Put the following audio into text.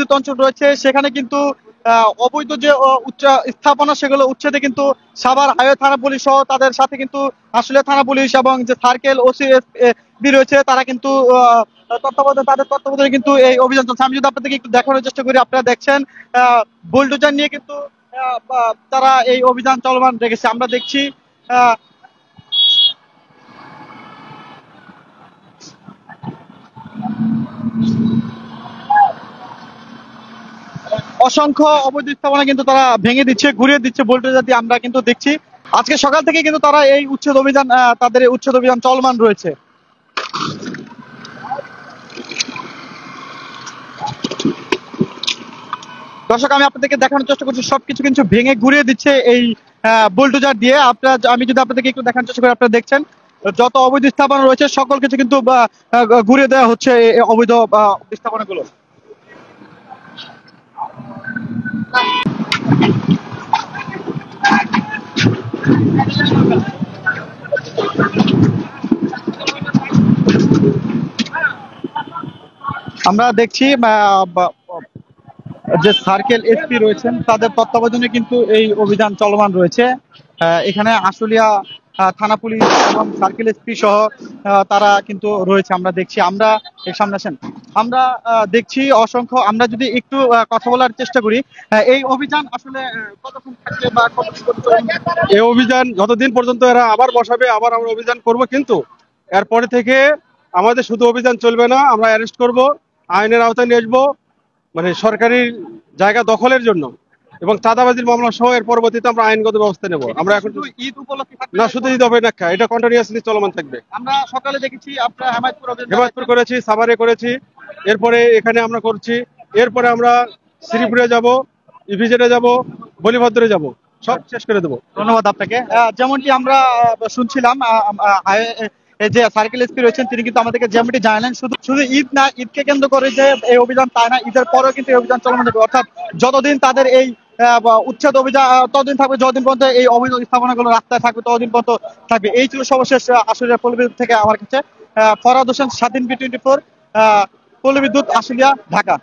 প্রভাবিত অঞ্চল রয়েছে সেখানে কিন্তু অবৈধ যে স্থাপনা সেগুলো উচ্ছেদে কিন্তু সাভার হাইওয়ে থানা পুলিশ সহ তাদের সাথে কিন্তু আশুলিয়া থানা পুলিশ এবং যে সার্কেল ওসি বি রয়েছে তারা কিন্তু তাদের তত্ত্বাবধানে কিন্তু এই অভিযান চলছে। আমি যদি আপনাদেরকে একটু দেখানোর চেষ্টা করি, আপনারা দেখছেন বুলডোজার নিয়ে কিন্তু তারা এই অভিযান চলমান রেখেছে। আমরা দেখছি অসংখ্য অবৈধ স্থাপনা কিন্তু তারা ভেঙে দিচ্ছে, ঘুরিয়ে দিচ্ছে বুলডোজার দিয়ে। আমরা কিন্তু দেখছি আজকে সকাল থেকে কিন্তু তারা এই উচ্ছেদ অভিযান তাদের এই উচ্ছেদ অভিযান চলমান রয়েছে। দর্শক, আমি আপনাদেরকে দেখানোর চেষ্টা করছি সবকিছু কিন্তু ভেঙে ঘুরিয়ে দিচ্ছে এই বুলডোজার দিয়ে। আমি যদি আপনাদেরকে একটু দেখানোর চেষ্টা করি, আপনারা দেখছেন যত অবৈধ স্থাপনা রয়েছে সকল কিছু কিন্তু ঘুরিয়ে দেওয়া হচ্ছে এই অবৈধ স্থাপনাগুলো। আমরা দেখছি যে সার্কেল এসপি রয়েছেন তাদের তত্ত্বাবধানে কিন্তু এই অভিযান চলমান রয়েছে। এখানে আশুলিয়া থানা পুলিশ এবং সার্কেল এসপি সহ তারা কিন্তু রয়েছে। আমরা দেখছি, আমরা সামনে আসেন, আমরা দেখছি অসংখ্য। আমরা যদি একটু কথা বলার চেষ্টা করি, এই অভিযান আসলে কতক্ষণ থাকবে বা এই অভিযান যতদিন পর্যন্ত এরা আবার বসাবে আবার আমরা অভিযান করব, কিন্তু এরপরে থেকে আমাদের শুধু অভিযান চলবে না, আমরা অ্যারেস্ট করব, আইনের আওতায় নিয়ে আসবো, মানে সরকারি জায়গা দখলের জন্য এবং চাঁদাবাজির মামলা সহ এর পরবর্তীতে আমরা আইনগত ব্যবস্থা নেব। আমরা এখন ঈদ উপলক্ষে না, শুধু ঈদ হবে না, এটা কন্টিনিউয়াসলি চলমান থাকবে। আমরা সকালে দেখেছি আপনারা হেমায়তপুর করেছি, সাভারে করেছি, এরপরে এখানে আমরা করছি, এরপরে আমরা শ্রীপুরে যাব, ইভিজেডে যাব, বলিভদ্রে যাব, সব শেষ করে দেবো। ধন্যবাদ আপনাকে। যেমনটি আমরা শুনছিলাম যে সার্কেল এসপি রয়েছেন তিনি কিন্তু আমাদেরকে যেমনটি জানালেন শুধু ঈদ না, ঈদকে কেন্দ্র করে যে এই অভিযান তাই না, ঈদের পরেও কিন্তু এই অভিযান চলমান থাকবে। অর্থাৎ যতদিন তাদের এই উচ্ছেদ অভিযান ততদিন থাকবে, যতদিন পর্যন্ত এই অবৈধ স্থাপনাগুলো রাস্তায় থাকবে ততদিন পর্যন্ত থাকবে। এই ছিল সর্বশেষ আশুলিয়া পল্লী থেকে আমার কাছে ফরহাদ হোসেন, স্বাধীন B24, পল্লী বিদ্যুৎ, আশুলিয়া, ঢাকা।